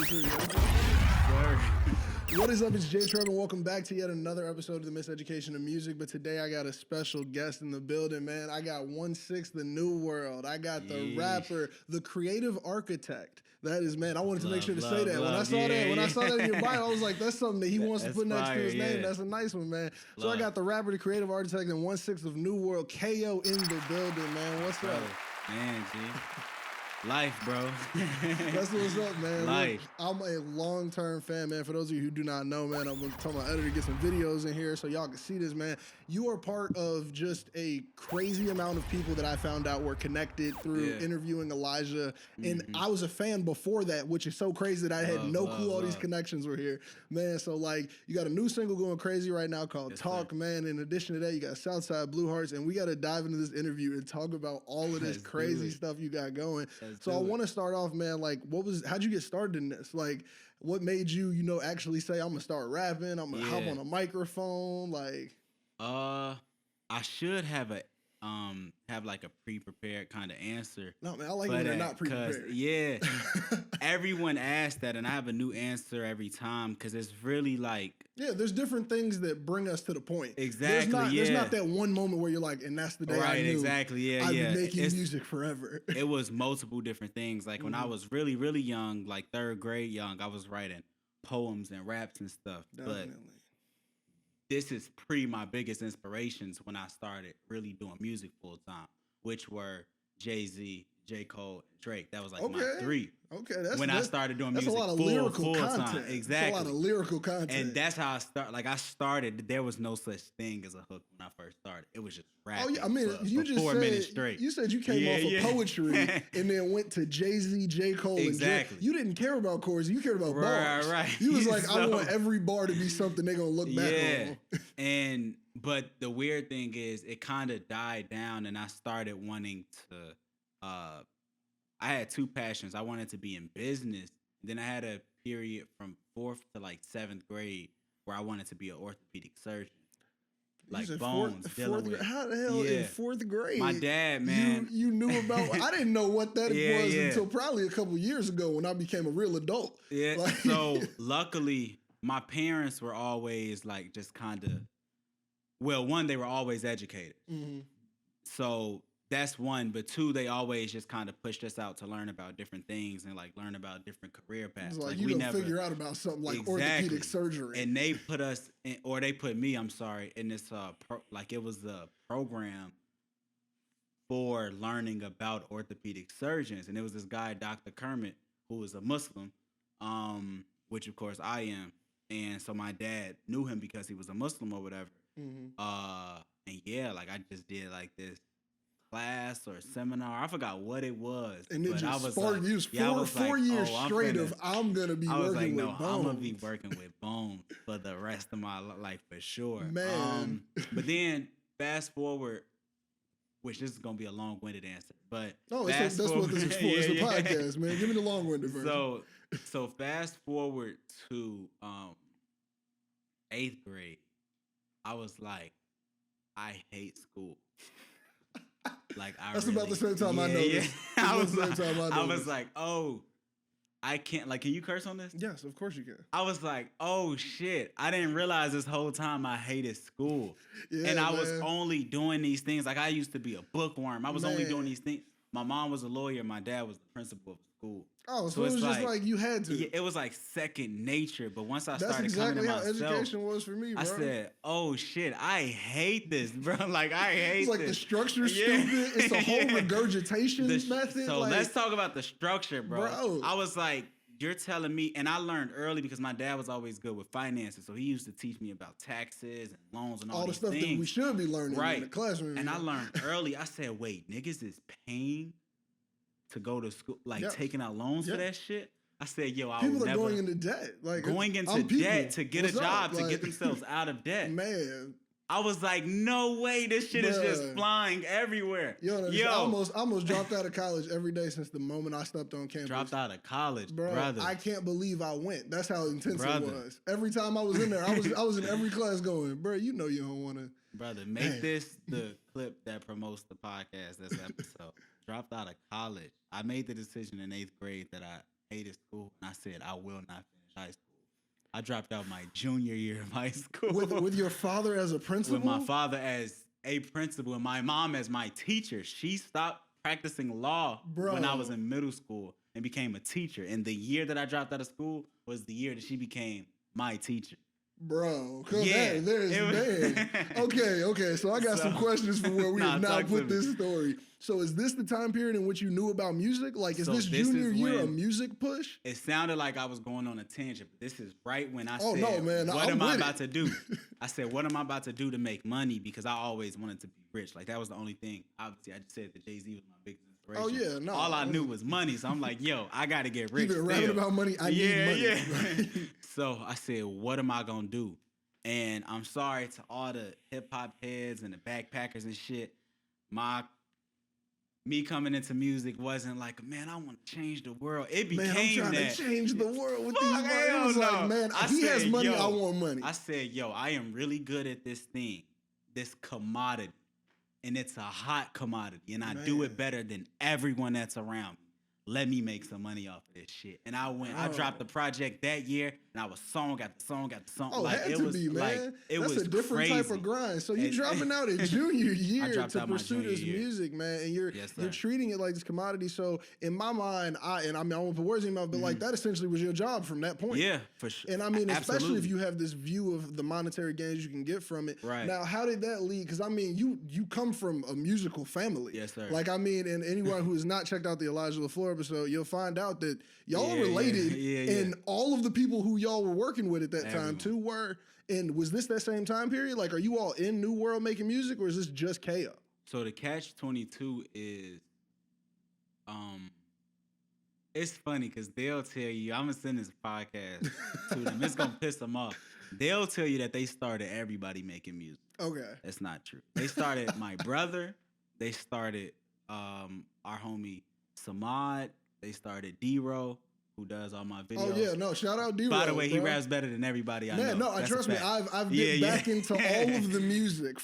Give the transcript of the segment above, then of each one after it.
What is up? It's J-Treb and welcome back to yet another episode of the Miseducation of Music. But today I got a special guest in the building, man. I got 1/6 the New World. I got the rapper, the creative architect. That is, man. I wanted to make sure to say that. When I saw that in your bio, I was like, that's something that he wants to put next to his name. That's a nice one, man. So I got the rapper, the creative architect, and 1/6 of New World, Kayo, in the building, man. What's up? Man, G. Life, bro. That's what's up, man. Life. Look, I'm a long-term fan, man. For those of you who do not know, man, I'm going to tell my editor to get some videos in here so y'all can see this, man. You are part of just a crazy amount of people that I found out were connected through interviewing Elijah. And I was a fan before that, which is so crazy that I had no clue all these connections were here. Man, so like, you got a new single going crazy right now called Talk, man. In addition to that, you got Southside Blue Hearts. And we got to dive into this interview and talk about all of this crazy stuff you got going. So I want to start off, man, like, how'd you get started in this? Like, what made you, actually say, I'm going to start rapping, I'm going to hop on a microphone, like? I should have like a pre-prepared kind of answer. No, man, I like when they're not pre-prepared. Yeah, everyone asks that, and I have a new answer every time, because it's really like... Yeah, there's different things that bring us to the point. Exactly, There's not that one moment where you're like, and that's the day I knew exactly, I've been making music forever. It was multiple different things. Like, when I was really, really young, like 3rd grade young, I was writing poems and raps and stuff. Definitely. But this is my biggest inspirations when I started really doing music full time, which were Jay-Z, J. Cole, and Drake. That was like my 3. Okay, I started doing music a lot of lyrical full content. time. Exactly. That's a lot of lyrical content. And that's how I started. Like, I started, there was no such thing as a hook when I first started. It was just rapping. Oh, yeah. I mean, you just 4 minutes straight. You said you came off of poetry and then went to Jay-Z, J. Cole, and Drake. You didn't care about chords. You cared about bars. Right. You was like, I want every bar to be something they're going to look back on. But the weird thing is, it kind of died down, and I started wanting to, I had 2 passions. I wanted to be in business. And then I had a period from 4th to like 7th grade where I wanted to be an orthopedic surgeon. Like bones, dealing with. How the hell in 4th grade? My dad, man. You knew about, I didn't know what that was until probably a couple years ago when I became a real adult. Yeah, so luckily, my parents were always like just kind of, well, one, they were always educated. Mm-hmm. So that's one, but 2, they always just kind of pushed us out to learn about different things and like learn about different career paths. Like you never figure out about something like orthopedic surgery. And they put us in, or they put me, I'm sorry, in this like it was a program for learning about orthopedic surgeons, and it was this guy, Dr. Kermit, who was a Muslim, which of course I am, and so my dad knew him because he was a Muslim or whatever. Mm-hmm. And yeah, like I just did like this class or seminar. I forgot what it was. And it just sparked you. 4 years straight of I'm going to be working with bones. I'm going to be working with bones for the rest of my life for sure. Man. But then fast forward, which this is going to be a long-winded answer, but that's what this is for. It's a podcast, man. Give me the long-winded version. So fast forward to 8th grade, I was like, I hate school. Like that's about the same time I noticed. I was like, oh, I can't. Like, can you curse on this? Yes, of course you can. I was like, oh shit, I didn't realize this whole time I hated school, and I was only doing these things. Like I used to be a bookworm. I was only doing these things. My mom was a lawyer. My dad was the principal of the school. Oh, so it was just like you had to. Yeah, it was like second nature. But once I started exactly coming to myself, education was for me, bro. I said, "Oh shit, I hate this, bro. Like I hate it's like this. The structure's stupid. It's a whole regurgitation method. So let's talk about the structure, bro. I was like, you're telling me, and I learned early because my dad was always good with finances, so he used to teach me about taxes and loans and all the these stuff things that we should be learning in the classroom. And I learned early. I said, wait, niggas is paying to go to school, like taking out loans for that shit. I said, yo, people are going into debt, like going into debt to get a job, to get themselves out of debt. Man, I was like, no way, this shit is just flying everywhere. Yo, I almost dropped out of college every day since the moment I stepped on campus. Dropped out of college, bro. Brother. I can't believe I went. That's how intense it was. Every time I was in there, I was in every class going, bro, you know you don't want to. Brother, make this the clip that promotes the podcast, this episode. Dropped out of college. I made the decision in 8th grade that hated school, and I said I will not finish high school. I dropped out my junior year of high school With your father as a principal? with my father as a principal and my mom as my teacher. She stopped practicing law when I was in middle school and became a teacher. And the year that I dropped out of school was the year that she became my teacher. Bro, come on, man. Okay. So I got some questions for where we have now put this story. So is this the time period in which you knew about music? Like, is this junior year a music push? It sounded like I was going on a tangent, but this is right when I said, no, man, what am I about to do? I said, what am I about to do to make money? Because I always wanted to be rich. Like, that was the only thing. Obviously, I just said that Jay-Z was my biggest inspiration. Oh, yeah, no. All I knew was money. So I'm like, yo, I got to get rich. You've been rapping about money. I need money. Yeah. So I said, what am I going to do? And I'm sorry to all the hip-hop heads and the backpackers and shit. Me coming into music wasn't like, man, I want to change the world. It became man, I'm trying to change the world with these money. It was like, man, he has money, I want money. I said, yo, I am really good at this thing, this commodity. And it's a hot commodity. And I do it better than everyone that's around me. Let me make some money off of this shit. And I dropped the project that year, and I was song after song after song. Oh, like, it was, man. Like, that's a different type of grind. So you dropping out in junior year to pursue this music, man, and you're treating it like this commodity. So in my mind, I won't put words in your mouth, but like that essentially was your job from that point. Yeah, for sure. And I mean, especially if you have this view of the monetary gains you can get from it. Right. Now, how did that lead? Because I mean, you come from a musical family. Yes, sir. Like, I mean, and anyone who has not checked out the Elijah LaFleur episode, you'll find out that y'all are related, and all of the people who y'all were working with at that time too were. And was this that same time period? Like, are you all in New World making music, or is this just Kayo? So the catch-22 is, it's funny because they'll tell you, I'm gonna send this podcast to them. It's gonna piss them off. They'll tell you that they started everybody making music. Okay, that's not true. They started my brother. They started our homie Samad. They started D-Ro, who does all my videos. Oh, yeah, no, shout out D-Ro. By the way, he raps better than everybody I know. Man, no, trust me, I've been back into all of the music.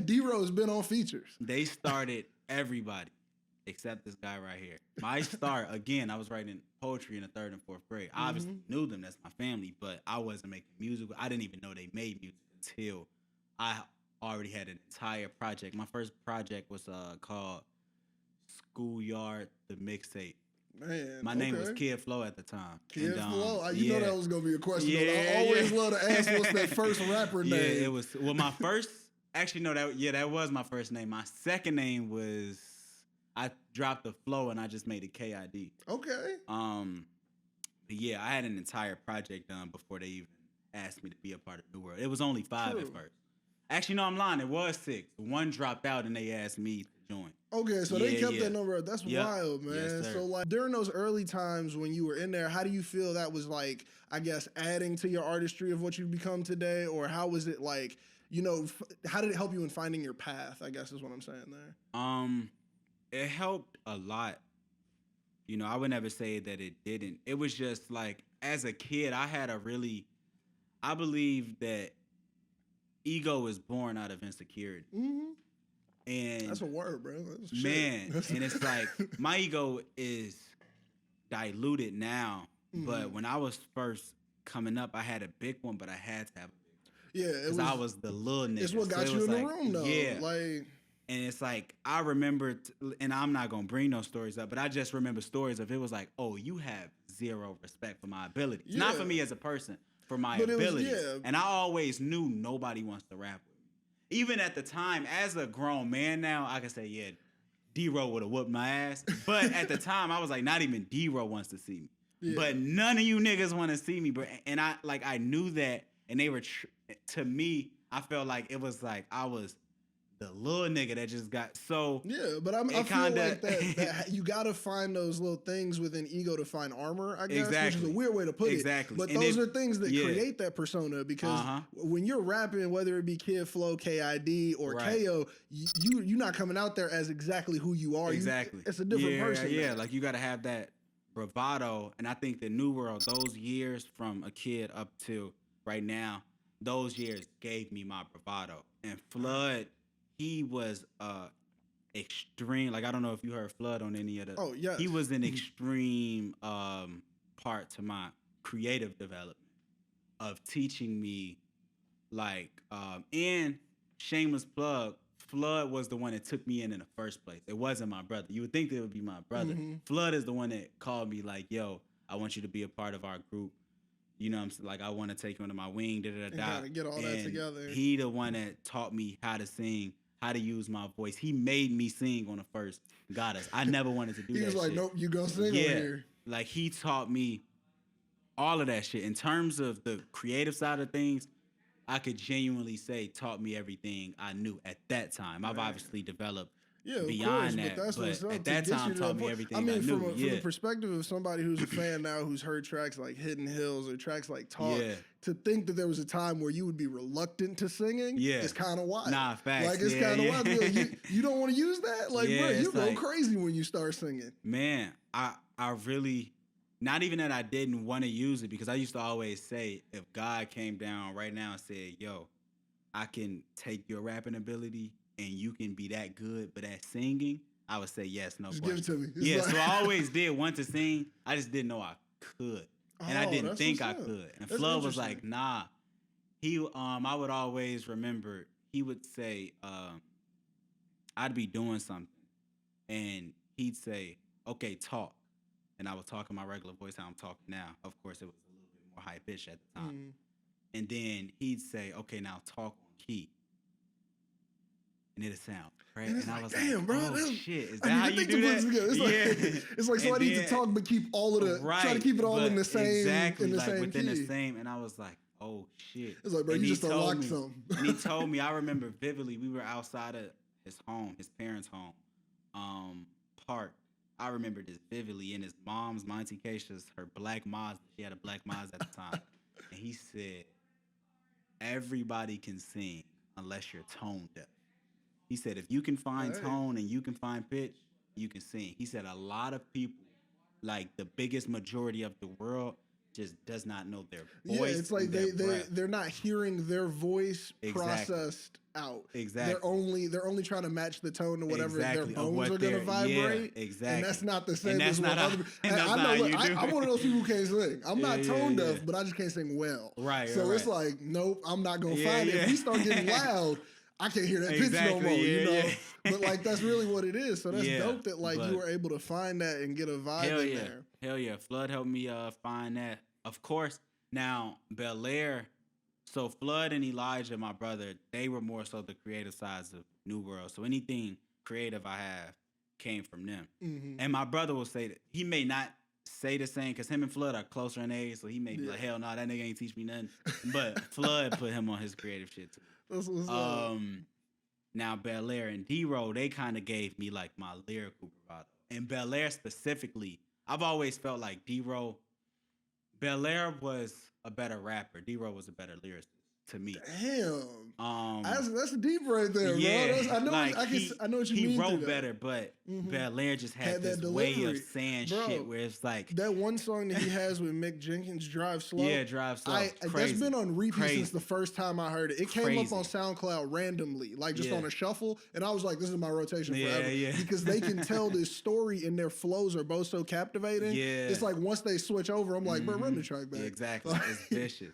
D-Ro's been on features. They started everybody except this guy right here. My start, again, I was writing poetry in the 3rd and 4th grade. I obviously knew them, that's my family, but I wasn't making music. I didn't even know they made music until I already had an entire project. My first project was called Schoolyard, the Mixtape. Man, my name was Kid Flow at the time. Kid Flow? You know that was going to be a question. I always love to ask what's that first rapper name. Yeah, it was. Well, my first, actually, no, that was my first name. My second name was, I dropped the Flow and I just made it KID. Okay. But yeah, I had an entire project done before they even asked me to be a part of New World. It was only 5 at first. Actually, no, I'm lying. It was 6. 1 dropped out and they asked me to join. Okay, so they kept that number up. That's wild, man. Yes, so like during those early times when you were in there, how do you feel that was like, I guess, adding to your artistry of what you've become today? Or how was it like, how did it help you in finding your path, I guess is what I'm saying there? It helped a lot. I would never say that it didn't. It was just like, as a kid, I believe that ego is born out of insecurity. Mm-hmm. And that's a word, bro. That's man, and it's like my ego is diluted now. Mm-hmm. But when I was first coming up, I had a big one, but I had to have a big one. Yeah, because I was the little nigga. It's what got you in the room, though. Yeah, like, and it's like I remember, and I'm not gonna bring no stories up, but I just remember stories of it was like, oh, you have zero respect for my ability, not for me as a person, for my ability. And I always knew nobody wants to rap with me. Even at the time, as a grown man now, I can say, yeah, D-Ro would have whooped my ass. But at the time, I was like, not even D-Ro wants to see me. Yeah. But none of you niggas want to see me, bro. And I knew that, and they were, to me, I felt like it was like I was the little nigga that just got so. Yeah, but I feel like that you got to find those little things within ego to find armor, I guess, which is a weird way to put it. Exactly. But those are things that create that persona, because when you're rapping, whether it be Kid Flow, KID, or Kayo, you're not coming out there as exactly who you are. Exactly. It's a different person. Yeah, like you got to have that bravado. And I think the New World, those years from a kid up to right now, those years gave me my bravado. And Flood, he was extreme. Like, I don't know if you heard Flood on any of the. Oh, yeah. He was an extreme part to my creative development of teaching me like and shameless plug. Flood was the one that took me in the first place. It wasn't my brother. You would think that it would be my brother. Flood is the one that called me like, "Yo, I want you to be a part of our group. You know what I'm saying? Like, I want to take you under my wing, Gotta get all that together." He the one that taught me how to sing, how to use my voice. He made me sing on the first Goddess. I never wanted to do that. He was like, shit. "Nope, you gonna sing on here." Like, he taught me all of that shit. In terms of the creative side of things, I could genuinely say taught me everything I knew at that time. I've obviously developed beyond that, but at that time taught me everything I knew. From the perspective of somebody who's a fan now, who's heard tracks like Hidden Hills or tracks like Talk, to think that there was a time where you would be reluctant to singing is kind of wild. Nah, facts. Like, it's kind of wild. Like, you don't want to use that? Like, bro, you go crazy when you start singing. Man, I really... Not even that I didn't want to use it, because I used to always say, if God came down right now and said, "Yo, I can take your rapping ability and you can be that good, but at singing," I would say yes, no question. Give it to me. It's so I always did want to sing. I just didn't know I could, and I didn't think I could. And Flood was like, "Nah." He, I would always remember. He would say, I'd be doing something, and he'd say, "Okay, talk." And I was talking my regular voice, how I'm talking now. Of course, it was a little bit more high pitched at the time. And then he'd say, "Okay, now talk on key." And it'd sound right. And I was damn, like, bro, "Oh shit, is that how you do that?" It's like somebody needs to talk, but keep all of the try to keep it all in the same exactly, in the like same within key. the same. And I was like, "Oh shit!" It's like, bro, you just unlocked something. And he told me, I remember vividly, we were outside of his home, his parents' home, park. I remember this vividly. In his mom's, my auntie Keisha's, her black Mazda. She had a black Mazda at the time. And he said, "Everybody can sing unless you're tone deaf." He said, "If you can find tone and you can find pitch, you can sing." He said, "A lot of people, like the biggest majority of the world, just does not know their voice." Yeah, it's like they're not hearing their voice processed out. Exactly. They're only trying to match the tone to whatever their bones are gonna vibrate. Yeah, exactly. And that's not the same as what other people. I'm one of those people who can't sing. I'm not tone deaf, but I just can't sing well. Right. So it's like, nope, I'm not gonna find it. If we start getting loud, I can't hear that pitch no more, you know? But like, that's really what it is. So that's dope that like you were able to find that and get a vibe in there. Hell yeah. Flood helped me find that. Of course, now Bel Air, so Flood and Elijah, my brother, they were more so the creative sides of New World. So anything creative I have came from them. And my brother will say that he may not say the same, because him and Flood are closer in age, so he may be like, "Hell no, that nigga ain't teach me nothing." But Flood put him on his creative shit too. That's what's up. Now Bel Air and D-Roll, they kind of gave me like my lyrical bravado. And Bel Air specifically, I've always felt like D-Roll, Bel Air was a better rapper. D-Roll was a better lyricist to me. Damn. That's deep right there, yeah, bro. I know what you mean. He wrote better, but Bel Air just had this way of saying shit where it's like that one song that he has with Mick Jenkins, "Drive Slow." Yeah, "Drive Slow." That's been on repeat since the first time I heard it. It came up on SoundCloud randomly, like just on a shuffle, and I was like, "This is my rotation forever." Because they can tell this story and their flows are both so captivating. Yeah. It's like once they switch over, I'm like, "Bro, run the track back." Yeah, exactly. It's vicious.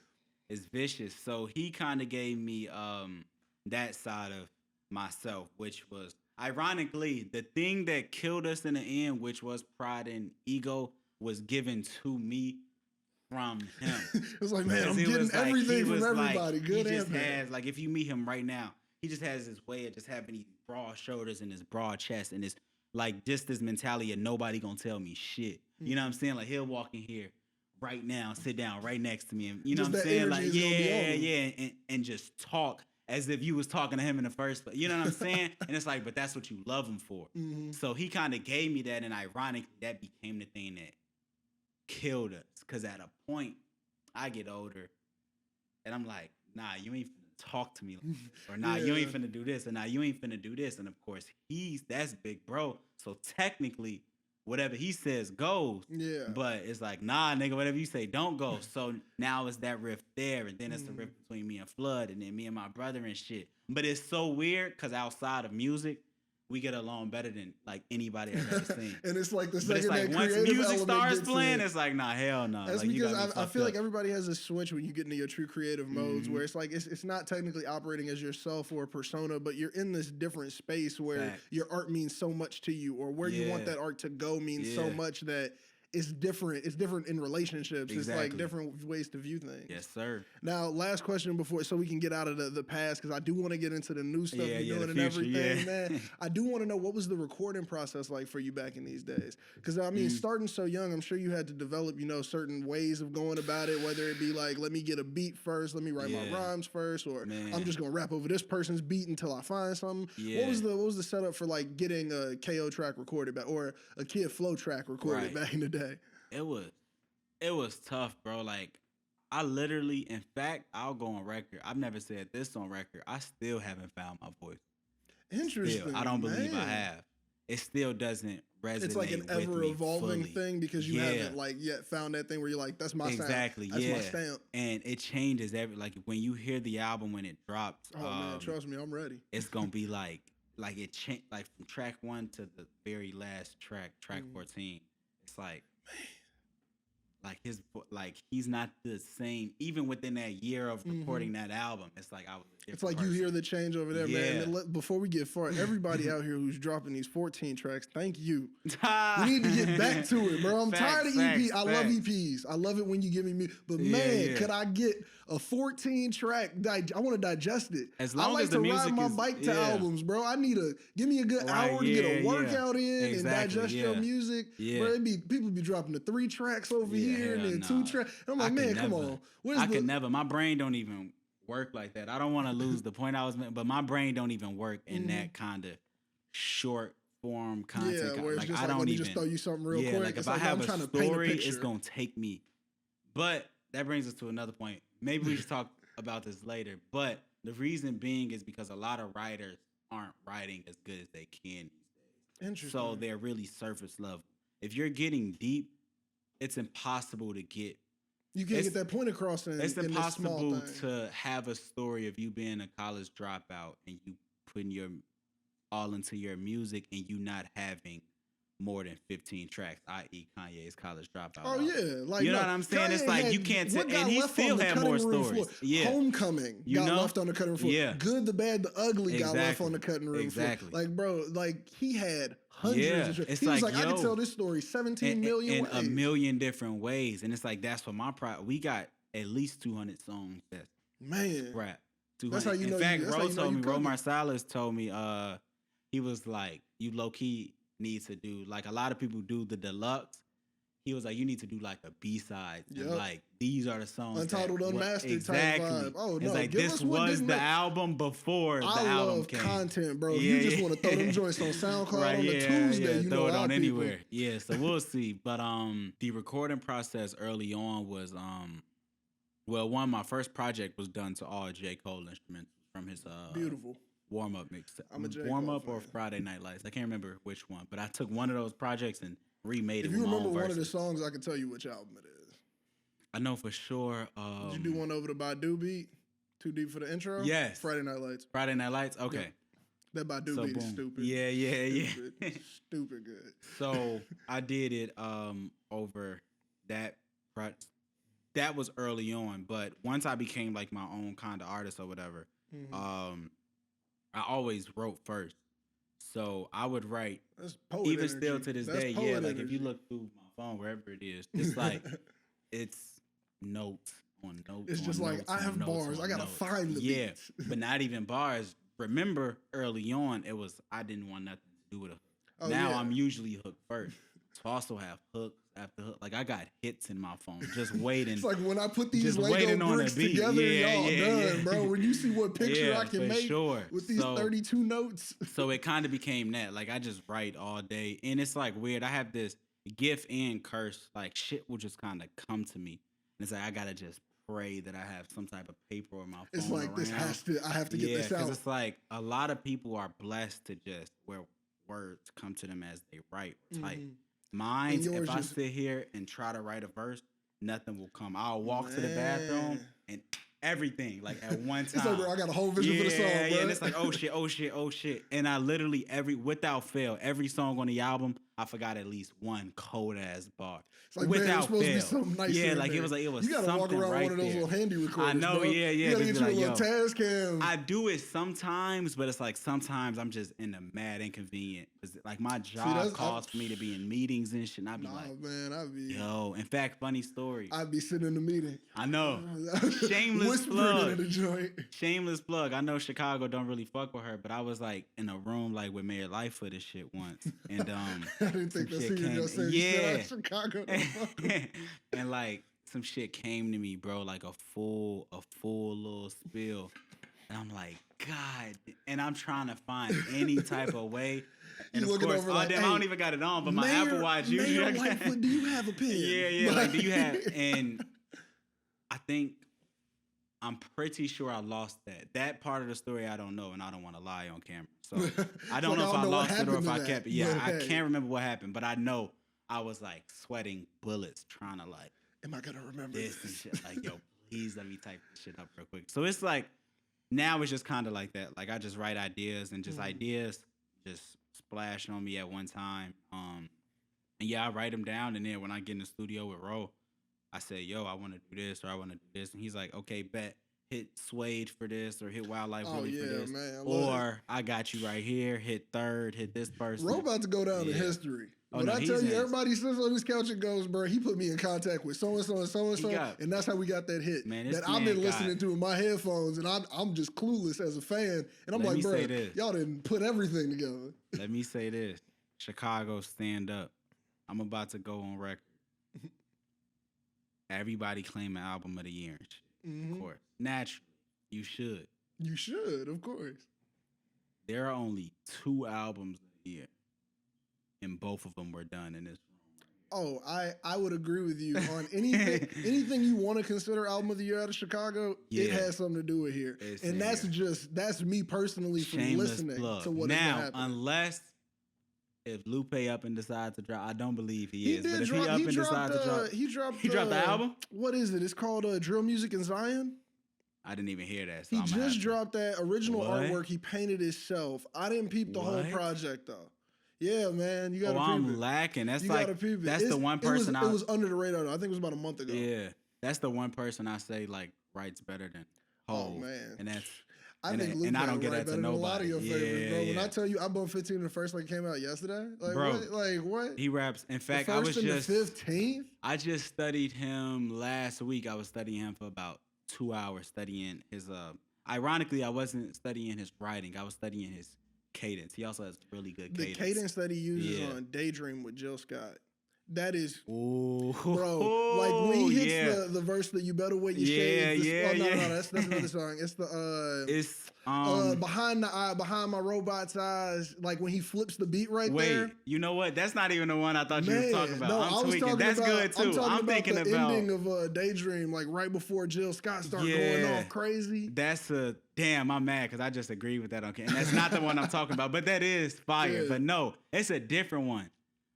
It's vicious. So he kind of gave me that side of myself, which was ironically the thing that killed us in the end, which was pride and ego, was given to me from him. It was like, man, I'm getting everything from everybody. Like, good he just and bad. has, like, if you meet him right now, he just has this way of just having these broad shoulders and this broad chest and this like just this mentality of nobody gonna tell me shit. You know what I'm saying? Like, he'll walk in here right now, sit down right next to me, and you know Just what I'm that saying? energy Like, and just talk as if you was talking to him in the first place. You know what I'm saying? And it's like, but that's what you love him for. So he kind of gave me that, and ironically, that became the thing that killed us. Because at a point, I get older, and I'm like, nah, you ain't finna talk to me like this. Or nah, you ain't finna do this, or nah, you ain't finna do this. And of course, that's big bro. So technically, whatever he says goes. Yeah. But it's like, nah, nigga, whatever you say, don't go. So now it's that rift there, and then it's the rift between me and Flood, and then me and my brother and shit. But it's so weird, because outside of music, we get along better than like anybody I've ever seen. And it's like the But second it's like that once creative music element starts gets playing, in, it's like, nah, hell no. that's Like, because you I got feel like everybody has a switch when you get into your true creative modes Mhm. where it's like it's not technically operating as yourself or a persona, but you're in this different space where Facts. your art means so much to you, or where you want Yeah. that art to go means so Yeah. much that it's different. It's different in relationships. It's like Exactly. different ways to view things. Yes, sir. Now, last question before, so we can get out of the past, because I do want to get into the new stuff Yeah, you're yeah, doing the and future, everything, yeah. man. I do want to know, what was the recording process like for you back in these days? Because I mean, starting so young, I'm sure you had to develop, certain ways of going about it. Whether it be like, let me get a beat first, let me write my Yeah. rhymes first, or Man. I'm just gonna rap over this person's beat until I find something. Yeah. What was the setup for like getting a Kayo track recorded back, or a Kid Flow track recorded Right. back in the day? It was tough, bro. Like, I literally, in fact, I'll go on record. I've never said this on record. I still haven't found my voice. Interesting. Still, I don't believe I man. have. It still doesn't resonate. It's like an with ever me evolving fully. thing because you Yeah. haven't like yet found that thing where you're like, that's my Exactly. sound. That's yeah. my stamp. And it changes like when you hear the album when it drops. Oh man, trust me, I'm ready. It's gonna be like it changed like from track 1 to the very last track 14. It's like he's not the same even within that year of recording that album. It's like I was a different It's like person. you hear the change over there, man. Yeah. And before we get far, everybody out here who's dropping these 14 tracks, thank you. We need to get back to it, bro. I'm tired of EPs. I love EPs. I love it when you give me music. But man, could I get a 14 track? I want to digest it. As long I like as the to music ride my is- bike to yeah. albums, bro. give me a good Right, hour to get a yeah, workout in and Exactly, digest your music. Yeah. Bro, people be dropping the 3 tracks over Yeah, here and hell then nah. 2 tracks. I'm like, I man, could come never. on. I could never. My brain don't even work like that. I don't want to lose the point I was making, but my brain don't even work in that kind of short form content. Yeah, where it's like just I like, don't let me even just throw you something real yeah, quick. like It's if I have I'm a trying to paint a story, picture. it's gonna take me. But that brings us to another point. Maybe we should talk about this later. But the reason being is because a lot of writers aren't writing as good as they can these days. Interesting. So they're really surface level. If you're getting deep, it's impossible to get. You can't get that point across in It's in this impossible small thing. to have a story of you being a college dropout and you putting your all into your music and you not having more than 15 tracks, i.e. Kanye's college dropout. Oh yeah, like you know what I'm saying? It's like you can't what got and he left still on the had cutting more room stories. floor? Yeah. Homecoming You got know? left on the cutting room floor. Yeah. Good, the bad, the ugly got left on the Exactly. cutting room Exactly. floor. Like bro, like he had hundreds Yeah. of tracks. It's He was like, like, I can yo, tell this story 17 million in ways. a million different ways. And it's like that's what my pride. We got at least 200 songs that's Man. rap. That's how you In know fact, that's how Ro you know told you me, Ro cooking. Marsalis told me, he was like, you low key need to do like a lot of people do the deluxe. He was like, you need to do like a B-side. Yep. And like these are the songs. Untitled, Unmastered exactly. type vibe. Oh, It's no, like give this us what was didn't the make- album before the I album love came. content, bro. If Yeah, you just yeah. want to throw them joints on SoundCloud Right, on the yeah, Tuesday, yeah, you throw know it our on people. anywhere. Yeah, so we'll see. But the recording process early on was well, my first project was done to all J. Cole instruments from his Beautiful. warm up mix. I'm a J. Warm Cole up or fan. Friday Night Lights. I can't remember which one, but I took one of those projects and remade If it. you with my remember own one of the verses. songs, I can tell you which album it is. I know for sure. Did you do one over the Badu beat? Too Deep for the intro? Yes. Friday Night Lights. Friday Night Lights. Okay. That Badu So beat is boom. stupid. Yeah. Stupid. Stupid good. So I did it over that. That was early on, but once I became like my own kind of artist or whatever, I always wrote first. So I would write, That's poet even energy. still to this That's day. poet Yeah, like if energy. you look through my phone, wherever it is, it's like it's notes on notes. It's on just like, notes I on have notes bars. on I gotta notes. find the yeah, beats. but not even bars. Remember early on, it was I didn't want nothing to do with a hook. Oh, Now yeah. I'm usually hooked first. So I also have hooks after hook. Like I got hits in my phone, just waiting. It's like when I put these Just Lego waiting on a bricks beat. together, Yeah, y'all yeah, done, yeah. bro. When you see what picture Yeah, I can for make sure. with these So- 32 notes. So it kind of became that. Like I just write all day, and it's like weird. I have this gift and curse. Like shit will just kind of come to me, and it's like I gotta just pray that I have some type of paper or my phone. It's like this around. has to. I have to get this because out. it's like a lot of people are blessed to just where words come to them as they write or type. Mhm. Mine, And yours if I just- sit here and try to write a verse, nothing will come. I'll walk to the bathroom Man. and everything like at one time. It's like, bro, I got a whole vision for the song, bro. Yeah, and it's like, oh shit. And I literally without fail, every song on the album, I forgot at least one cold ass bar. It's like, without man, it's supposed fail. to be something nice. Yeah, in like there. it was You gotta something walk around right one of those there. little handy recorders. I know, bro. yeah. You gotta get you like, a little task cam. I do it sometimes, but it's like sometimes I'm just in a mad inconvenient. Like my job calls for me to be in meetings and shit. And I'd be man, I'd be. Yo, in fact, funny story. I'd be sitting in the meeting. I know. Shameless plug. In the joint. Shameless plug. I know Chicago don't really fuck with her, but I was like in a room like with Mayor Lightfoot and shit once, and I didn't think that's who you just said. Yeah, Chicago. and like some shit came to me, bro, like a full little spill, and I'm like, God, and I'm trying to find any type of way. And of course, I don't even got it on, but my Apple Watch. Mayor Lightfoot, do you have a pen? Yeah. Like, do you have? And I think. I'm pretty sure I lost that. That part of the story I don't know, and I don't want to lie on camera. So I don't know if I lost it or if I kept it. Yeah, I can't remember what happened, but I know I was like sweating bullets trying to like, am I gonna remember this and shit? Like, yo, please let me type this shit up real quick. So it's like now it's just kind of like that. Like I just write ideas and ideas just splash on me at one time. And yeah, I write them down, and then when I get in the studio with Ro, I say, yo, I want to do this or I want to do this. And he's like, okay, bet. Hit Suede for this or hit Wildlife Willie for this. Man, or I got you right here. Hit third. Hit this person. Ro about to go down in history. When I tell you, everybody sits on this couch and goes, bro, he put me in contact with so-and-so and so-and-so, and that's how we got that hit. Man, that I've been listening to in my headphones, and I'm just clueless as a fan. And I'm like, bro, y'all didn't put everything together. Let me say this. Chicago, stand up. I'm about to go on record. Everybody claim an album of the year and shit. Of course. Naturally. You should. You should, of course. There are only 2 albums a year. And both of them were done in this room. Oh, I would agree with you on anything you want to consider album of the year out of Chicago, it has something to do with here. And that's me personally from listening to what has happened. Now, unless if Lupe up and decides to drop, I don't believe he is. But if he up and decides to drop, he dropped the album. What is it? It's called Drill Music in Zion. I didn't even hear that. So he just dropped that original artwork he painted himself. I didn't peep the whole project though. Yeah, man, you got to peep I'm it. lacking. That's you like that's the one person. It was under the radar though. I think it was about a month ago. Yeah, that's the one person I say like writes better than Hov. Oh man, and that's. I think Lupe I don't get that better to than a lot of nobody. your favorites, bro. When I tell you I bumped 15 in the first like came out yesterday, like bro, what? Like what? He raps. In fact, the first and the 15th. I just studied him last week. I was studying him for about 2 hours, studying his. Ironically, I wasn't studying his writing. I was studying his cadence. He also has really good cadence. The cadence that he uses on Daydream with Jill Scott. That is, bro. Like when he hits the verse that you better wear your shades. No, that's another song. It's behind my robot's eyes. Like when he flips the beat there. Wait, you know what? That's not even the one I thought you were talking about. No, I'm tweaking. That's good too. I'm thinking about the ending of Daydream, like right before Jill Scott started going off crazy. That's damn. I'm mad because I just agreed with that. Okay, and that's not the one I'm talking about. But that is fire. But no, it's a different one.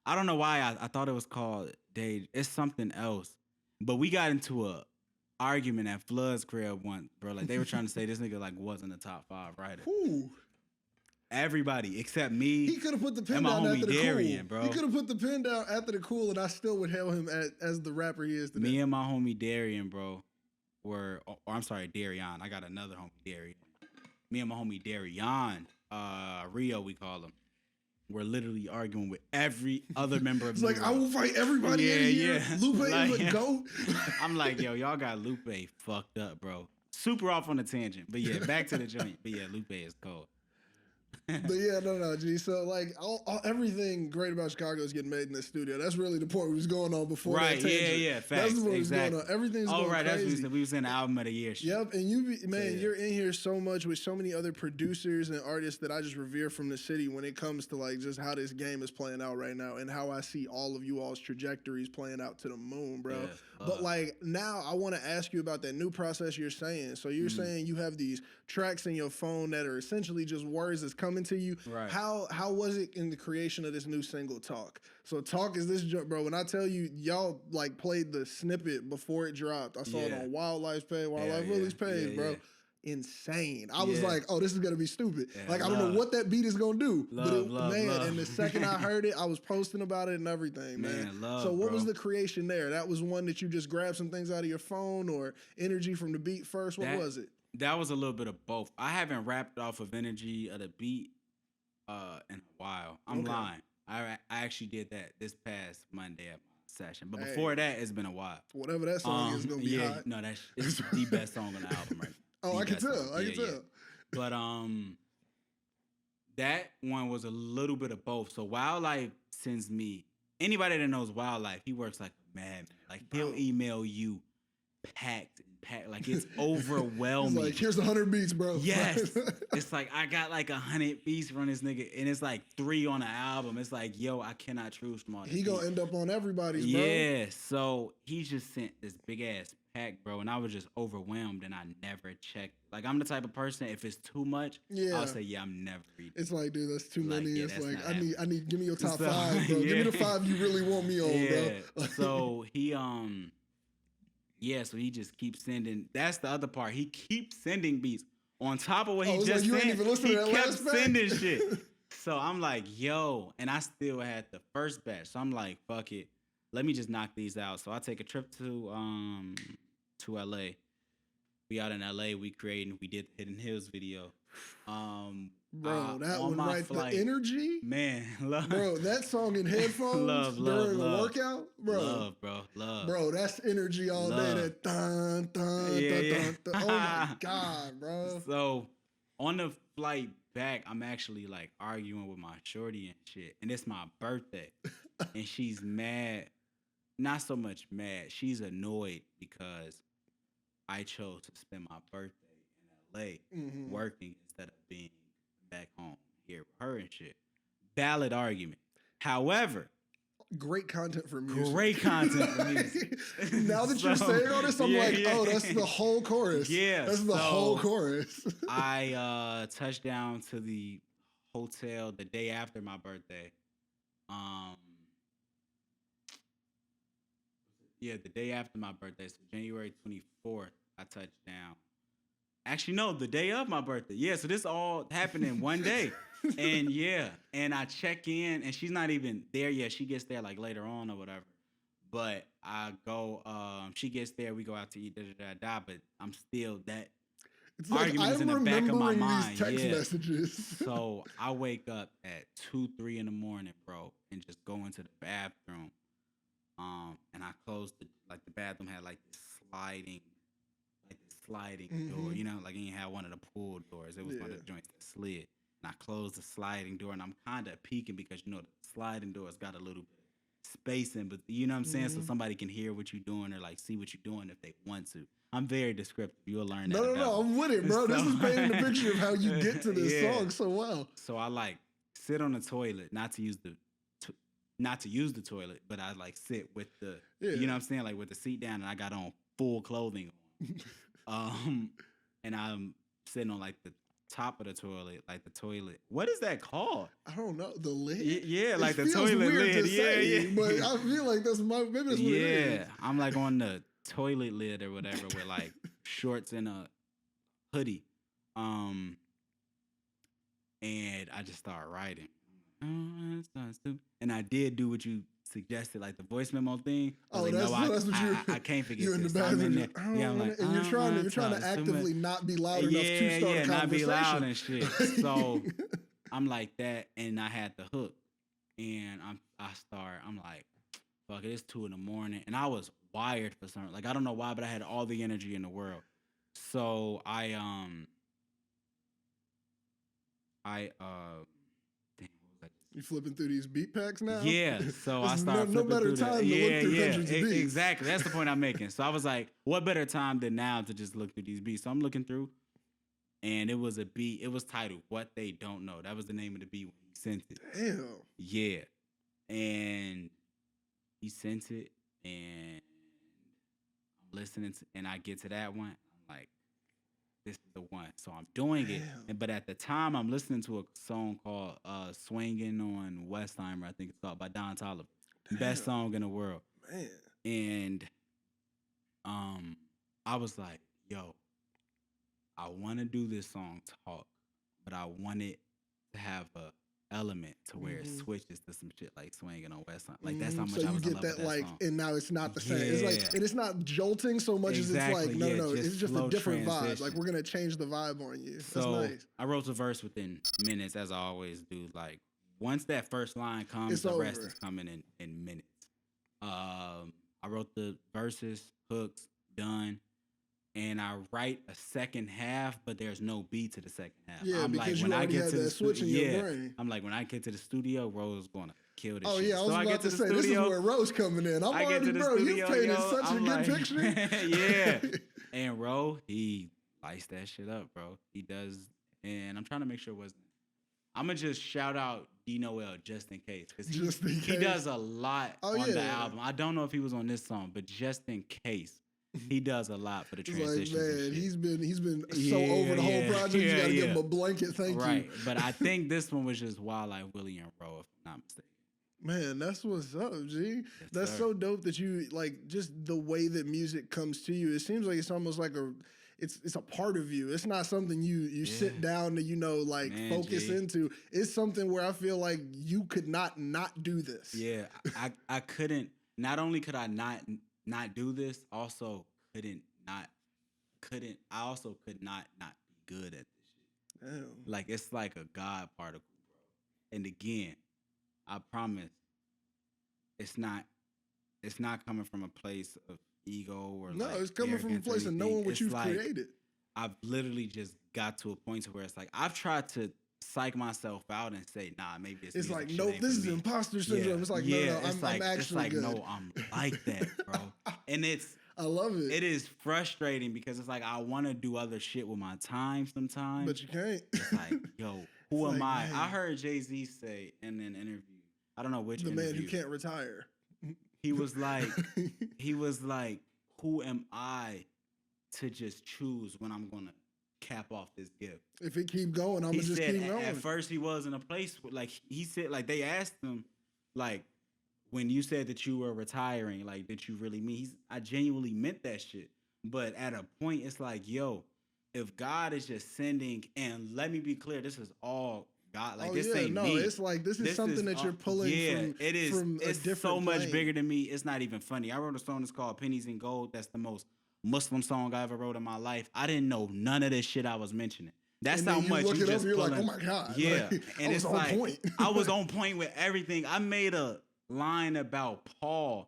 I don't know why I thought it was called Day. It's something else. But we got into a argument at Flood's crib once, bro. Like they were trying to say this nigga like wasn't a top 5 writer. Who? Everybody except me. He could have put the pen down after the Cool. Bro. He could have put the pen down after the Cool, and I still would hail him as the rapper he is today. Me and my homie Darian, bro, Darian. I got another homie Darian. Me and my homie Darian, Rio, we call him. We're literally arguing with every other member of the It's like, I will fight everybody in here. Yeah. Lupe is a GOAT. I'm like, yo, y'all got Lupe fucked up, bro. Super off on a tangent. But yeah, back to the joint. But yeah, Lupe is cold. But yeah, no, G. So like, everything great about Chicago is getting made in the studio. That's really the point we was going on before. Right? That Yeah. Facts. That's what was going on. Everything's going crazy. That's what we was in the album of the year. Shit. Yep, and you're in here so much with so many other producers and artists that I just revere from the city when it comes to like just how this game is playing out right now and how I see all of you all's trajectories playing out to the moon, bro. Yeah. But like now, I want to ask you about that new process you're saying. So you're saying you have these tracks in your phone that are essentially just words that's coming to you. Right. How was it in the creation of this new single, Talk? So Talk is this bro. When I tell you, y'all like played the snippet before it dropped. I saw it on Wildlife Willie's page, bro. Insane. I was like, oh, this is gonna be stupid. Like, I don't know what that beat is gonna do. Love. And the second I heard it, I was posting about it and everything, man. So what was the creation there? That was one that you just grabbed some things out of your phone or energy from the beat first? What was it? That was a little bit of both. I haven't rapped off of energy of the beat in a while. I'm lying. I actually did that this past Monday at my session. But before that, it's been a while. Whatever that song is gonna be hot. No, it's the best song on the album right now. Oh, I can tell. I can tell. But that one was a little bit of both. So Wildlife sends me, anybody that knows Wildlife, he works like a madman. Like, he'll email you packed, like it's overwhelming. He's like, here's 100 beats, bro. Yes. It's like, I got like 100 beats from this nigga, and it's like 3 on the album. It's like, yo, I cannot choose from all this. He gonna end up on everybody's, bro. Yeah, so he just sent this big ass pack, bro, and I was just overwhelmed, and I never checked. Like, I'm the type of person, if it's too much, I'll say, I'm never reading. It's like, dude, that's too many. Yeah, it's like, I need, give me your top 5, bro. Give me the 5 you really want me on, bro. So he, so he just keeps sending. That's the other part. He keeps sending beats on top of what he just sent. He kept sending shit. So I'm like, yo, and I still had the first batch. So I'm like, fuck it, let me just knock these out. So I take a trip to LA. We out in LA. We did the Hidden Hills video. Bro, that one right, flight, the energy, man, love. Bro, that song in headphones during a workout, bro, love. Bro, that's energy all day. That dun dun dun dun. Oh my god, bro. So on the flight back, I'm actually like arguing with my shorty and shit, and it's my birthday, and she's mad. Not so much mad. She's annoyed because I chose to spend my birthday in LA working instead of being back home here with her and shit. Valid argument. However, great content for music. Now that you're saying all this, I'm like, oh, that's the whole chorus. Yeah. That's the whole chorus. I touched down to the hotel the day after my birthday. The day after my birthday, so January 24th, I touched down. Actually, no, the day of my birthday. Yeah, so this all happened in one day. And I check in, and she's not even there yet. She gets there like later on or whatever. But I go, she gets there, we go out to eat, but I'm still that. It's argument like, is in the back of my mind. Text messages. So I wake up at 2-3 in the morning, bro, and just go into the bathroom. And I closed the bathroom had like this sliding door, you know, like you had one of the pool doors. It was one of the joints that slid. And I closed the sliding door, and I'm kind of peeking because, you know, the sliding door's got a little bit of space in, but you know what I'm saying? So somebody can hear what you're doing or like see what you're doing if they want to. I'm very descriptive. You'll learn that. No, I'm with it, bro. So, this is painting the picture of how you get to this song so well. So I like sit on the toilet, not to use the toilet, but I like sit with the, you know what I'm saying? Like with the seat down, and I got on full clothing on. And I'm sitting on like the top of the toilet, like the toilet. What is that called? I don't know. The lid? Yeah, like the toilet lid. Yeah. But I feel like maybe that's what it is. Yeah, I'm like on the toilet lid or whatever with like shorts and a hoodie. And I just start writing. And I did do what you suggested, like the voice memo thing. Oh, that's what you. I can't forget. You're in the bathroom. I'm like, and you're trying to actively not be loud enough to start a conversation. Not be loud and shit. So I'm like that, and I had the hook, and I'm like, fuck it, it's 2 a.m, and I was wired for something. Like I don't know why, but I had all the energy in the world. So you flipping through these beat packs now? Yeah, so I started no better time to look through hundreds of beats. Exactly, that's the point I'm making. So I was like, what better time than now to just look through these beats? So I'm looking through, and it was a beat. It was titled "What They Don't Know." That was the name of the beat when he sent it. Damn. Yeah, and he sent it, and I'm listening, and I get to that one. I'm like, this is the one. So I'm doing it. But at the time, I'm listening to a song called "Swinging on Westheimer." I think it's called by Don Toliver. Best song in the world. Man. And I was like, yo, I want to do this song talk, but I want it to have a element to where it switches to some shit like swinging on West Side. Like that's how much so I you was get in love that with like, song. and now it's not the same. Yeah. It's like, and it's not jolting so much as it's like, no, it's just a slow different vibe. transition. Like we're gonna change the vibe on you. So That's nice. I wrote the verse within minutes, as I always do. Like once that first line comes, It's the rest over. is coming in minutes. I wrote the verses, hooks, done. And I write a second half, but there's no beat to the second half. Yeah, I'm because like, you when I already get had to that the switch in your brain. I'm like, when I get to the studio, Rose gonna kill this Oh shit. yeah, I was so about I get to the say studio, this is where Rose coming in. I'm I get already, to the bro. studio, You painted yo, such I'm a like, good picture. yeah. And Ro, he lights that shit up, bro. He does, and I'm trying to make sure it wasn't. I'm gonna just shout out D Noel just in case, because he does a lot on the album. I don't know if he was on this song, but just in case. He does a lot for the transitions. Like, man, and shit. he's been so over the whole project. You gotta give him a blanket thank you. Right, but I think this one was just Wild Like Willie and Ro, if I'm not mistaken. Man, that's what's up, G. Yes, that's sir. so dope that you like just the way that music comes to you. It seems like it's almost like it's a part of you. It's not something you sit down to focus into. It's something where I feel like you could not do this. Yeah, I couldn't. Not only could I not do this, also I also could not be good at this shit. Damn. Like it's like a God particle, bro. And again, I promise it's not coming from a place of ego or no, like it's coming from a arrogance or place of knowing anything. what It's you've like, created. I've literally just got to a point to where it's like I've tried to psych myself out and say, nah, maybe it's like, nope, this is imposter syndrome. It's like, no, I'm actually good. No, I'm like that, bro. And I love it. It is frustrating because it's like I want to do other shit with my time sometimes. But you can't. It's like, yo, who am I? Man. I heard Jay-Z say in an interview, I don't know which the interview. man who can't retire. He was like, who am I to just choose when I'm going to cap off this gift? If it keep going, I'm going to just keep going. At first he was in a place where, like, he said, like, they asked him, like, when you said that you were retiring, like, did you really mean? I genuinely meant that shit. But at a point, it's like, yo, if God is just sending, and let me be clear, this is all God. Like, this ain't me. It's like this is something that you're pulling from. It is. From it's a different so much plane. bigger than me. It's not even funny. I wrote a song that's called "Pennies and Gold." That's the most Muslim song I ever wrote in my life. I didn't know none of this shit I was mentioning. That's and how you much look you it up just and you're pulling. like, oh my God. Yeah, like, and I it's was on like point. I was on point with everything. I made a line about Paul.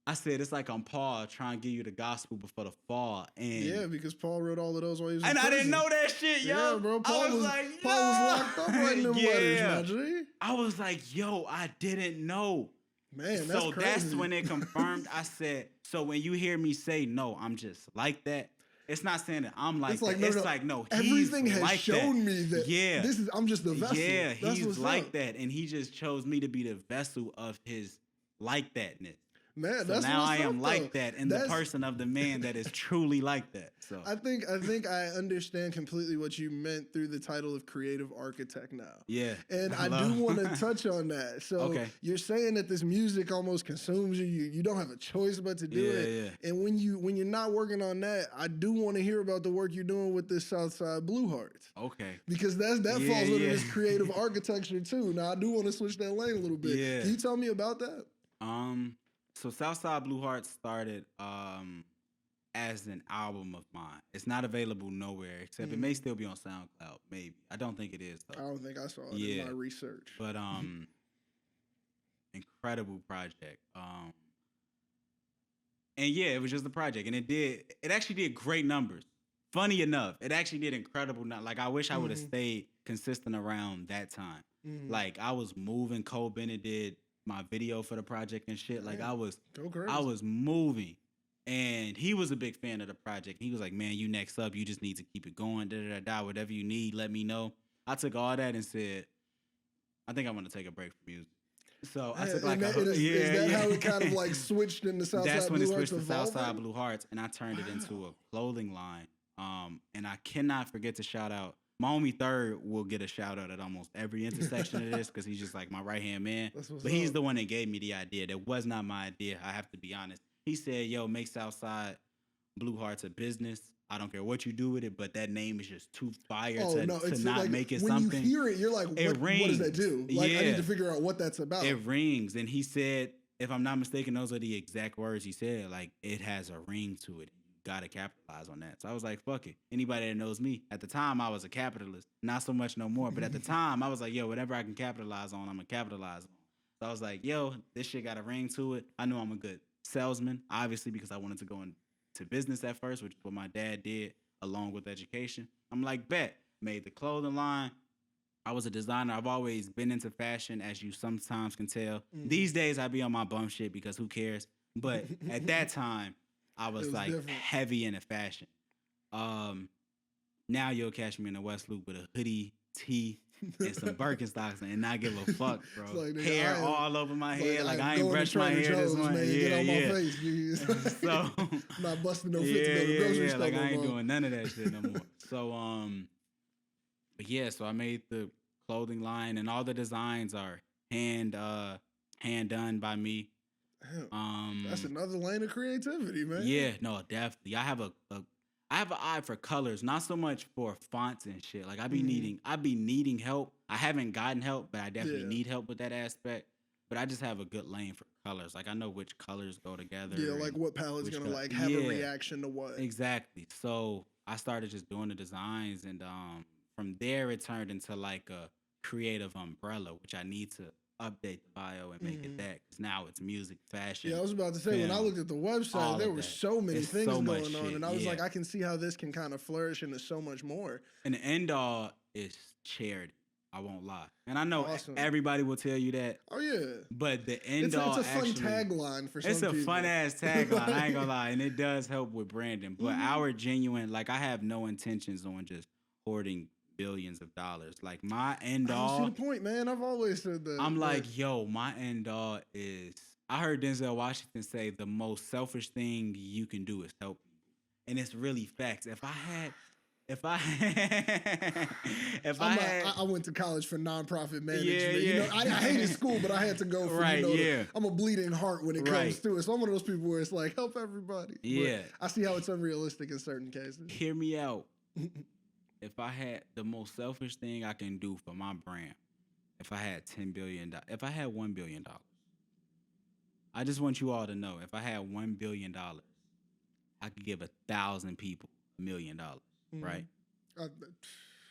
I said it's like I'm Paul trying to give you the gospel before the fall, and yeah, because Paul wrote all of those while he was in I prison. didn't know that shit, yo. Yeah, bro. I was like, Paul was locked up writing them letters, my G. I was like, yo, I didn't know. Man, that's so crazy. That's when it confirmed. I said, so when you hear me say no, I'm just like that. It's not saying that I'm like that. It's like, no, everything he's has like shown me that. Yeah, I'm just the vessel. Yeah, that's he's what's like up. that, and he just chose me to be the vessel of his like thatness. Man, so that's now what's I am up, like though. that in the person of the man that is truly like that. So I think I understand completely what you meant through the title of creative architect now. Yeah. And I do want to touch on that. So you're saying that this music almost consumes you. You don't have a choice but to do it. Yeah. And when you're not working on that, I do want to hear about the work you're doing with this Southside Blue Hearts. Okay. Because that falls under this creative architecture too. Now I do want to switch that lane a little bit. Yeah. Can you tell me about that? So Southside Blue Hearts started as an album of mine. It's not available nowhere except it may still be on SoundCloud. Maybe I don't think it is though. I don't think I saw it in my research. But incredible project. And yeah, it was just a project, and it actually did great numbers. Funny enough, it actually did incredible. Like I wish I would have stayed consistent around that time. Like I was moving. Cole Bennett did my video for the project and shit. Like I was moving, and he was a big fan of the project. He was like, man, you next up, you just need to keep it going, whatever you need, let me know. I took all that and said, I think I want to take a break from music. So I took like is that how it kind of like switched into Southside Blue Hearts? That's when it switched to Southside Blue Hearts, and I turned it into a clothing line And I cannot forget to shout out my homie Third will get a shout out at almost every intersection of this because he's just like my right hand man. But he's the one that gave me the idea. That was not my idea. I have to be honest. He said, "Yo, make Southside Blue Hearts a business. I don't care what you do with it, but that name is just too fire to not like, make it when something." When you hear it, you're like, what does that do? Like, I need to figure out what that's about. It rings. And he said, if I'm not mistaken, those are the exact words he said. Like, it has a ring to it. Gotta capitalize on that. So I was like, fuck it. Anybody that knows me, at the time I was a capitalist, not so much no more. But at the time I was like, yo, whatever I can capitalize on, I'm gonna capitalize on. So I was like, yo, this shit got a ring to it. I know I'm a good salesman, obviously, because I wanted to go into business at first, which is what my dad did along with education. I'm like, bet. Made the clothing line. I was a designer. I've always been into fashion, as you sometimes can tell. These days I be on my bum shit because who cares? But at that time, I was like different. Heavy into fashion. Now you'll catch me in the West Loop with a hoodie, tee, and some Birkenstocks and not give a fuck, bro. Like, hair all over my head. Like I ain't brushed my hair this morning. Man, get on my face. So not busting no fit to go to the grocery store. Like I ain't doing none of that shit no more. So but yeah, so I made the clothing line and all the designs are hand done by me. That's another lane of creativity, man. Yeah, no, definitely. I have an eye for colors, not so much for fonts and shit. Like I be needing help. I haven't gotten help, but I definitely need help with that aspect. But I just have a good lane for colors. Like I know which colors go together. Yeah, like what palette's gonna like have a reaction to what. Exactly. So I started just doing the designs, and from there it turned into like a creative umbrella, which I need to update the bio and make it that, because now it's music, fashion. Yeah, I was about to say, film, when I looked at the website, there were so many things going on, and I was like, I can see how this can kind of flourish into so much more. And the end all is charity. I won't lie, and I know everybody will tell you that. Oh yeah, but the end all, it's a fun tagline for some people. It's a fun ass tagline. I ain't gonna lie, and it does help with branding. But our genuine, like, I have no intentions on just hoarding billions of dollars. Like my end all. See the point, man. I've always said that. I'm like, yo, my end all is. I heard Denzel Washington say the most selfish thing you can do is help people, and it's really facts. I went to college for nonprofit management. Yeah. You know, I hated school, but I had to go for I'm a bleeding heart when it comes to it. So I'm one of those people where it's like help everybody. Yeah, but I see how it's unrealistic in certain cases. Hear me out. If I had the most selfish thing I can do for my brand, if I had $10 billion, if I had $1 billion, I just want you all to know, if I had $1 billion, I could give 1,000 people $1 million, right?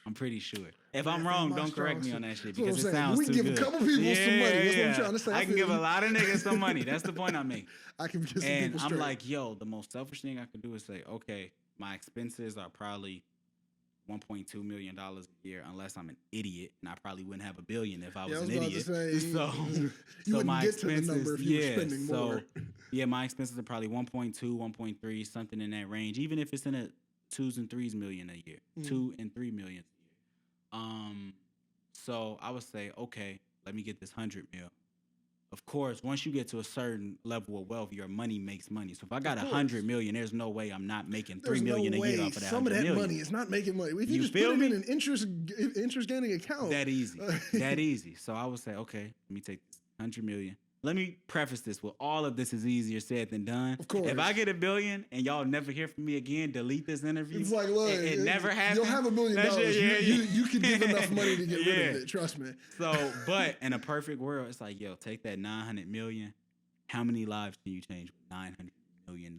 I'm pretty sure. If I'm wrong, don't correct me on that shit because it sounds too good. We can give a couple people some money. That's what I'm trying to say. I can give a lot of niggas some money. That's the point I'm making. I can get some people straight. And I'm like, yo, the most selfish thing I could do is say, okay, my expenses are probably $1.2 million a year, unless I'm an idiot, and I probably wouldn't have $1 billion if I was an idiot. You wouldn't get to the number if you were spending more. Yeah, my expenses are probably 1.2, 1.3, something in that range. Even if it's in a 2s and 3s million a year, 2 and 3 million a year. So I would say, okay, let me get this 100 mil. Of course, once you get to a certain level of wealth, your money makes money. So if I got 100 million, there's no way I'm not making $3 million a year off of that. Some of that money is not making money. If you just put it in an interest gaining account, that easy. So I would say, okay, let me take this 100 million. Let me preface this with all of this is easier said than done. Of course. If I get $1 billion and y'all never hear from me again, delete this interview. It's like, look, it never happens. You'll have $1 million. You can give enough money to get rid of it. Trust me. So, but in a perfect world, it's like, yo, take that 900 million. How many lives can you change with $900 million?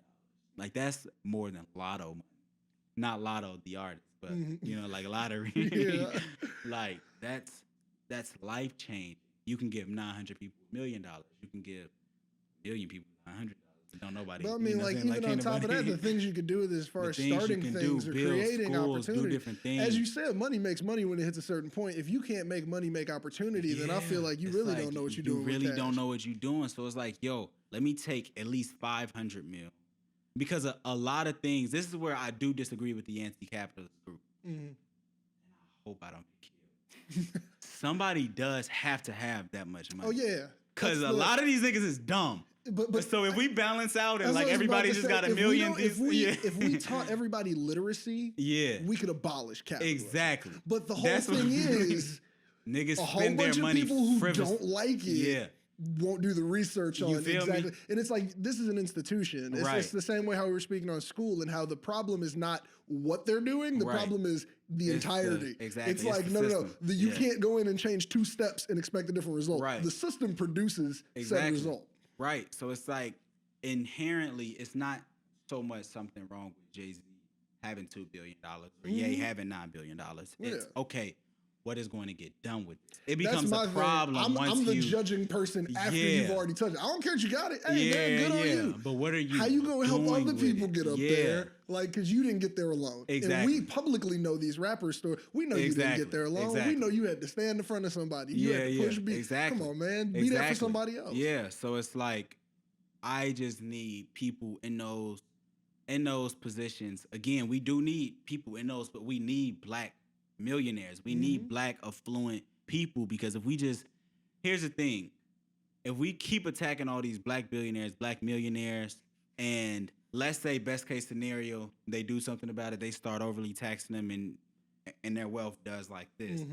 Like that's more than Lotto money. Not Lotto, the artist, but you know, like lottery. Like that's life change. You can give 900 people $1 million. You can give 1 million people $900. Don't nobody. But I mean, like even on top of that, the things you can do with as far as starting things or creating opportunity. Do different things. As you said, money makes money when it hits a certain point. If you can't make money make opportunity, then I feel like you really don't know what you're doing. You really don't know what you're doing. So it's like, yo, let me take at least 500 mil. Because a lot of things, this is where I do disagree with the anti-capitalist group. I hope I don't get killed. Somebody does have to have that much money. Oh, yeah. Because a lot of these niggas is dumb. But so if we balance out and that's like what I was about everybody to just say. got a If we million, don't- if we taught everybody literacy, yeah, we could abolish capitalism. exactly. But the whole That's what- thing is, niggas a whole spend their bunch of money people who frivolous. don't like it Yeah. won't do the research You on feel me? exactly. And it's like, this is an institution. It's Right. just the same way how we were speaking on school and how the problem is not what they're doing. The Right. problem is the It's the- entirety. exactly. It's It's like, the no. system. You Yeah. can't go in and change 2 steps and expect a different result. Right. The system produces said Exactly. result. Right. So it's like inherently, it's not so much something wrong with Jay-Z having $2 billion or Ye having $9 billion. It's Yeah. okay. What is going to get done with this? It That's becomes my a thing. problem once I'm the you. judging person after Yeah. you've already touched it. I don't care that you got it. Hey, man, good on you. But what are you? How you gonna help doing other with people it? get up Yeah. there? Like, cause you didn't get there alone. Exactly. And we publicly know these rappers' story. We know you didn't Exactly. get there alone. Exactly. We know you had to stand in front of somebody. You had to push beat. Exactly. Come on, man. Be there for somebody else. Yeah. So it's like, I just need people in those positions. Again, we do need people in those, but we need black millionaires. We need black affluent people, because if we just, here's the thing, if we keep attacking all these black billionaires, black millionaires, and let's say best case scenario, they do something about it, they start overly taxing them, and their wealth does like this.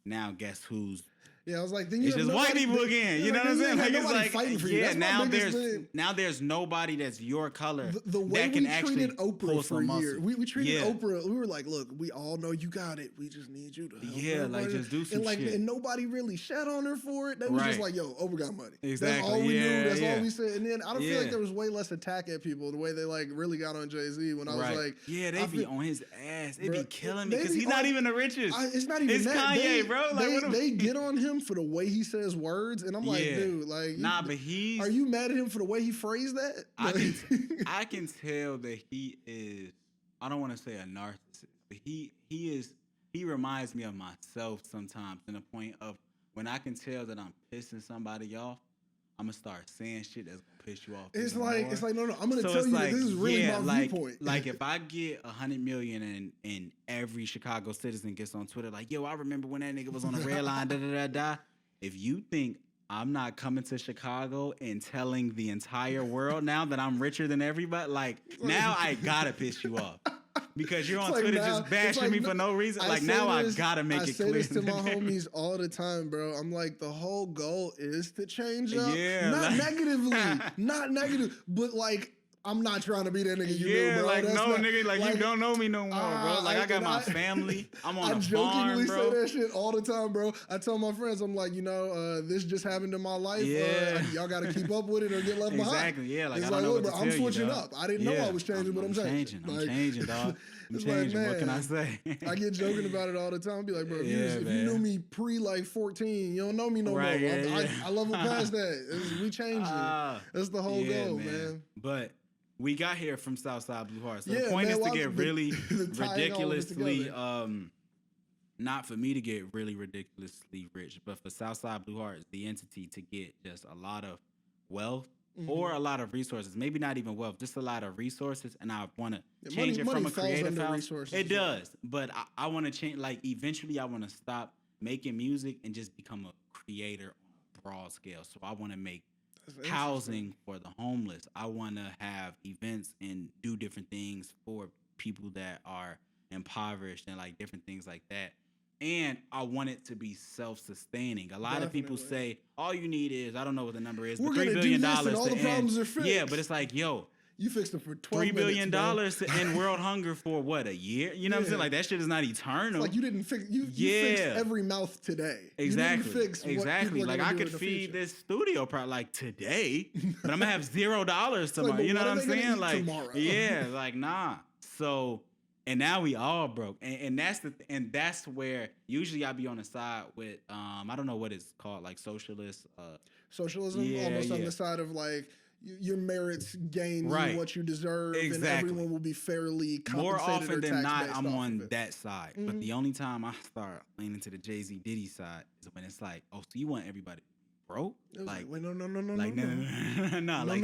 Now guess who's Yeah, I was like, then you it's have just white nobody- people again. You know what I'm saying? Like, Like, it's nobody like, fighting for you. yeah, That's my now biggest thing. there's nobody that's your color The way that can we actually treated pull Oprah for some a year, muscle. we treated Yeah. Oprah. We were like, look, we all know you got it. We just need you to help Yeah, like, everybody. just do some and like, shit. And nobody really shat on her for it. They was just Right. like, yo, Oprah got money. That's Exactly. all we knew. Yeah, That's yeah. all we said. And then I don't feel Yeah. like there was way less attack at people the way they like really got on Jay-Z when I was Right. like, Yeah, I they be feel- on his ass. They Bruh, be killing me they because be he's not on- even the richest. It's not even It's that. Kanye, bro. Like, what they get on him for the way he says words, and I'm like, Yeah. dude, like, Nah, but he's. are you mad at him for the way he phrased that? I can tell that he is. I don't want to say a narcissist, but he reminds me of myself sometimes. To the point of when I can tell that I'm pissing somebody off, I'm gonna start saying shit that's gonna piss you off. It's even like more. no, I'm gonna So tell it's you like, that this is really yeah, my like, viewpoint. Like if I get 100 million and every Chicago citizen gets on Twitter like, yo, I remember when that nigga was on the red line, da da da da. If you think I'm not coming to Chicago and telling the entire world now that I'm richer than everybody, like now I gotta piss you off. Because you're on It's like Twitter now- just bashing it's like me for no reason. I Like say now this- I gotta make it clear. I say this to my homies all the time, bro. I'm like, the whole goal is to change up. Yeah, Not like- negatively. Not negative. But like, I'm not trying to be that nigga you knew, Yeah, bro. like That's no not- nigga, like you don't know me no more, bro. Like I got my family. I'm on I a jokingly farm, bro. say that shit all the time, bro. I tell my friends, I'm like, this just happened in my life. Yeah. Y'all got to keep up with it or get left behind. Exactly, yeah. Like It's I don't know look, what bro, to I'm tell you, switching dog. up. I didn't know I was changing, but I'm changing. I'm Like, changing, dog. I'm it's like, changing. What can I man, say? I get joking about it all the time. Be like, bro, if Yeah, you man. knew me pre like 14, you don't know me no Right, more. yeah, yeah. I level past that. We changing. That's the whole Yeah, goal, man. But we got here from Southside Blue Heart. So Yeah, the point man, is to why- get the- really the tying all of it ridiculously, together. not for me to get really ridiculously rich, but for Southside Blue Heart, the entity to get just a lot of wealth Mm-hmm. or a lot of resources. Maybe not even wealth, just a lot of resources. And I want to Yeah, change money it from a falls creative under house. resources It as well. does, but I want to change. Like eventually, I want to stop making music and just become a creator on a broad scale. So I want to make That's housing for the homeless. I want to have events and do different things for people that are impoverished and like different things like that. And I want it to be self-sustaining. A lot of people Definitely. say all you need is, I don't know what the number is, We're but $3 gonna do billion this and all to the problems end. are fixed. Yeah, but it's like, yo, You fixed it for 12 $3 billion minutes, bro. to end world hunger for what, a year? You know what I'm Yeah. saying? Like that shit is not eternal. Like you didn't fix you Yeah. fixed every mouth today. Exactly. You didn't fix what Exactly. people are Like gonna I do could in the feed future. this studio like today, but I'm gonna have $0 tomorrow. but You know what what are I'm they gonna saying? eat Like, tomorrow? yeah, like nah. So, and now we all broke, and that's and that's where usually I be on the side with I don't know what it's called, like socialist. Socialism, Yeah, almost on yeah. the side of like your merits gain Right. you what you deserve, Exactly. and everyone will be fairly compensated. More or often than taxed not, based I'm off on of it. that side. But the only time I start leaning to the Jay-Z Diddy side is when it's like, oh, so you want everybody broke. It was Like, wait, no, like like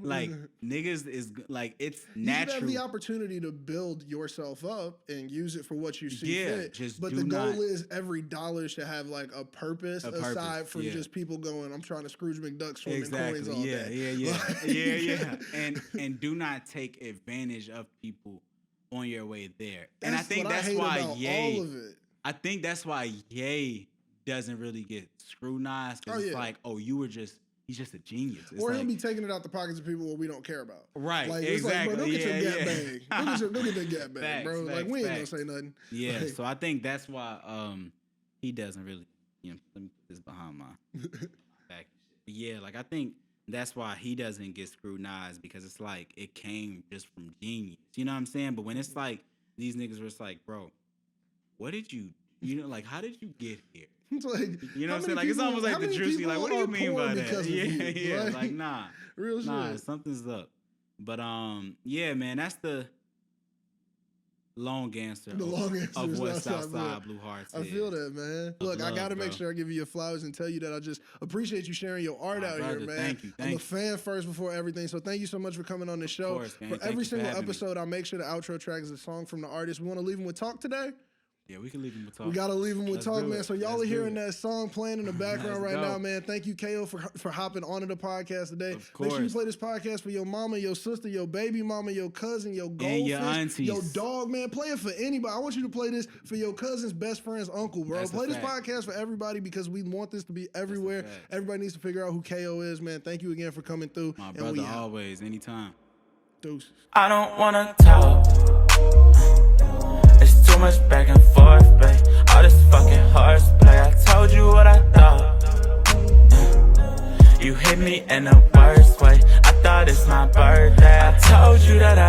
like niggas is like it's natural. You have the opportunity to build yourself up and use it for what you see fit. Just but the goal is every dollar should have like a purpose aside from just people going, I'm trying to Scrooge McDuck swim in coins all day. And do not take advantage of people on your way there. And I think that's why Ye. I think that's why Ye doesn't really get scrutinized because it's like, oh, he's just a genius. It's or like, he'll be taking it out the pockets of people we don't care about. Right, like, exactly. It's like, bro, go get your gap bag. Go get that gap bag, facts, bro. Facts, like, we ain't facts. gonna say nothing. Yeah, like, so I think that's why he doesn't really, let me put this behind my back. Yeah, like, I think that's why he doesn't get scrutinized because it's like, it came just from genius. You know what I'm saying? But when it's like, these niggas were just like, bro, what did you like, how did you get here? It's like, you know what I'm saying? Like, it's almost like the Juicy, like, what do you mean by that? Yeah, like, nah. Real shit. Something's up. But, yeah, man, that's the long answer of what Southside Blue Hearts is. I feel that, man. Look, I got to make sure I give you your flowers and tell you that I just appreciate you sharing your art out here, man. Thank you. I'm a fan first before everything, so thank you so much for coming on the show. Of course, man. For every single episode, I'll make sure the outro track is a song from the artist. We want to leave them with Talk today? Yeah, we can leave them with Talk. We got to leave them with Talk, man. So y'all are hearing that song playing in the background right now, man. Thank you, Kayo, for hopping onto the podcast today. Make sure you play this podcast for your mama, your sister, your baby mama, your cousin, your goldfish, your aunties, your dog, man. Play it for anybody. I want you to play this for your cousin's best friend's uncle, bro. Play this podcast for everybody because we want this to be everywhere. Everybody needs to figure out who Kayo is, man. Thank you again for coming through. My brother, always, anytime. Deuces. I don't want to talk. It's too much back and forth, babe. All this fucking horseplay. I told you what I thought. You hit me in the worst way. I thought it's my birthday. I told you that